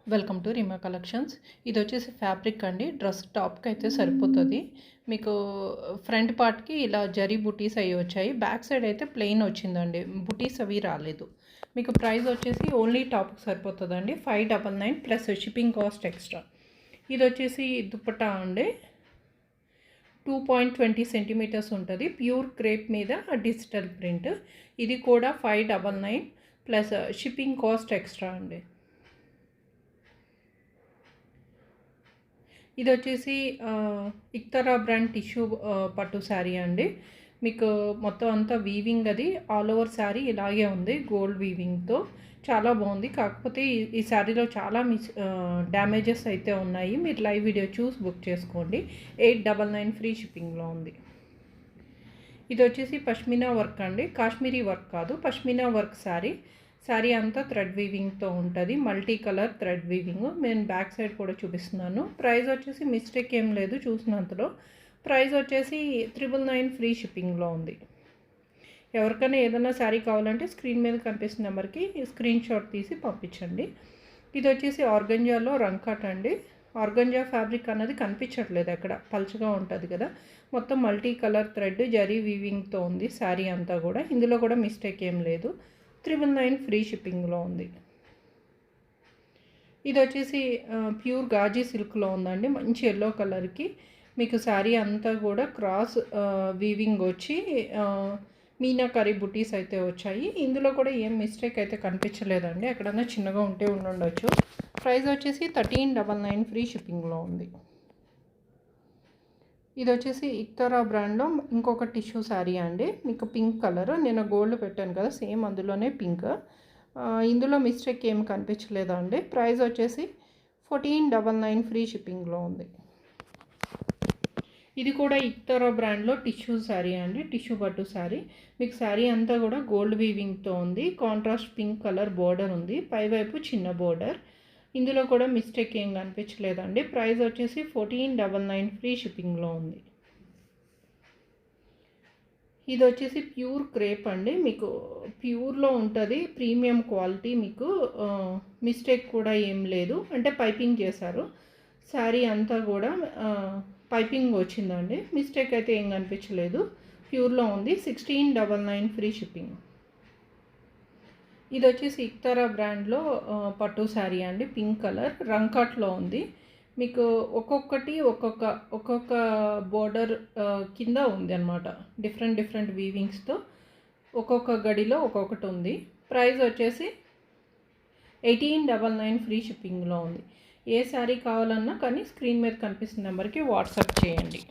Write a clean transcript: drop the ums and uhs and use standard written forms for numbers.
Welcome to Reema collections. ఇది వచ్చేసి fabric అండి. డ్రెస్ టాప్కి అయితే సరిపోతుంది. మీకు ఫ్రంట్ పార్ట్కి ఇలా జరీ బుటీస్ అవి వచ్చాయి. బ్యాక్ సైడ్ అయితే ప్లెయిన్ వచ్చిందండి, బుటీస్ అవి రాలేదు. మీకు ప్రైస్ వచ్చేసి ఓన్లీ టాప్కి సరిపోతుందండి 599 ప్లస్ షిప్పింగ్ కాస్ట్ ఎక్స్ట్రా. ఇది వచ్చేసి దుప్పటా అండి, 2.20 సెంటీమీటర్స్ ఉంటుంది. ప్యూర్ క్రేప్ మీద డిజిటల్ ప్రింట్. ఇది కూడా 599 ప్లస్ షిప్పింగ్ కాస్ట్ ఎక్స్ట్రా అండి. ఇది వచ్చేసి ఇక్తరా బ్రాండ్ టిష్యూ పట్టు శారీ అండి. మీకు మొత్తం అంతా వీవింగ్ అది ఆల్ ఓవర్ శారీ ఇలాగే ఉంది, గోల్డ్ వీవింగ్తో చాలా బాగుంది. కాకపోతే ఈ శారీలో చాలా డ్యామేజెస్ అయితే ఉన్నాయి. మీరు లైవ్ వీడియో చూసి బుక్ చేసుకోండి. 899 ఫ్రీ షిప్పింగ్లో ఉంది. ఇది వచ్చేసి పష్మినా వర్క్ అండి, కాశ్మీరీ వర్క్ కాదు, పష్మినా వర్క్ శారీ. శారీ అంతా థ్రెడ్ వీవింగ్తో ఉంటుంది, మల్టీ కలర్ థ్రెడ్ వీవింగ్. నేను బ్యాక్ సైడ్ కూడా చూపిస్తున్నాను. ప్రైస్ వచ్చేసి మిస్టేక్ ఏం లేదు చూసినంతలో. ప్రైస్ వచ్చేసి 999 ఫ్రీ షిప్పింగ్లో ఉంది. ఎవరికైనా ఏదైనా శారీ కావాలంటే స్క్రీన్ మీద కనిపిస్తున్న నెంబర్కి స్క్రీన్ షాట్ తీసి పంపించండి. ఇది వచ్చేసి ఆర్గంజాలో రంకాట్ అండి. ఆర్గంజా ఫ్యాబ్రిక్ అన్నది కనిపించట్లేదు ఎక్కడ, పల్చగా ఉంటుంది కదా. మొత్తం మల్టీ కలర్ థ్రెడ్ జరీ వీవింగ్తో ఉంది శారీ అంతా కూడా. ఇందులో కూడా మిస్టేక్ ఏం లేదు. 999 ఫ్రీ షిప్పింగ్లో ఉంది. ఇది వచ్చేసి ప్యూర్ గాజీ సిల్క్లో ఉందండి, మంచి ఎల్లో కలర్కి. మీకు శారీ అంతా కూడా క్రాస్ వీవింగ్ వచ్చి మీనాకరీ బుటీస్ అయితే వచ్చాయి. ఇందులో కూడా ఏం మిస్టేక్ అయితే కనిపించలేదండి, ఎక్కడన్నా చిన్నగా ఉంటే ఉండొచ్చు. ప్రైస్ వచ్చేసి 1399 ఫ్రీ షిప్పింగ్లో ఉంది. ఇది వచ్చేసి ఇక్తరా బ్రాండ్లో ఇంకొక టిష్యూ శారీ అండి. మీకు పింక్ కలర్, నేను గోల్డ్ పెట్టాను కదా సేమ్ అందులోనే పింక్. ఇందులో మిస్టేక్ ఏమి కనిపించలేదండి. ప్రైస్ వచ్చేసి 1499 ఫ్రీ షిప్పింగ్లో ఉంది. ఇది కూడా ఇక్తరా బ్రాండ్లో టిష్యూ శారీ అండి, టిష్యూ పట్టు శారీ. మీకు శారీ అంతా కూడా గోల్డ్ వీవింగ్తో ఉంది. కాంట్రాస్ట్ పింక్ కలర్ బోర్డర్ ఉంది, పైవైపు చిన్న బోర్డర్. ఇందులో కూడా మిస్టేక్ ఏం కనిపించలేదండి. ప్రైస్ వచ్చేసి 1499 ఫ్రీ షిప్పింగ్లో ఉంది. ఇది వచ్చేసి ప్యూర్ క్రేప్ అండి, మీకు ప్యూర్లో ఉంటుంది, ప్రీమియం క్వాలిటీ. మీకు మిస్టేక్ కూడా ఏం లేదు, అంటే పైపింగ్ చేశారు. శారీ అంతా కూడా పైపింగ్ వచ్చిందండి, మిస్టేక్ అయితే ఏం కనిపించలేదు. ప్యూర్లో ఉంది. 1699 ఫ్రీ షిప్పింగ్. ఇది వచ్చేసి ఇక్తరా బ్రాండ్లో పట్టు శారీ అండి, పింక్ కలర్ రంకాట్లో ఉంది. మీకు ఒక్కొక్కటి ఒక్కొక్క బోర్డర్ కింద ఉంది అనమాట, డిఫరెంట్ వీవింగ్స్తో. ఒక్కొక్క గడిలో ఒక్కొక్కటి ఉంది. ప్రైస్ వచ్చేసి 1899 ఫ్రీ షిప్పింగ్లో ఉంది. ఏ శారీ కావాలన్నా కానీ స్క్రీన్ మీద కనిపిస్తున్న నెంబర్కి వాట్సాప్ చేయండి.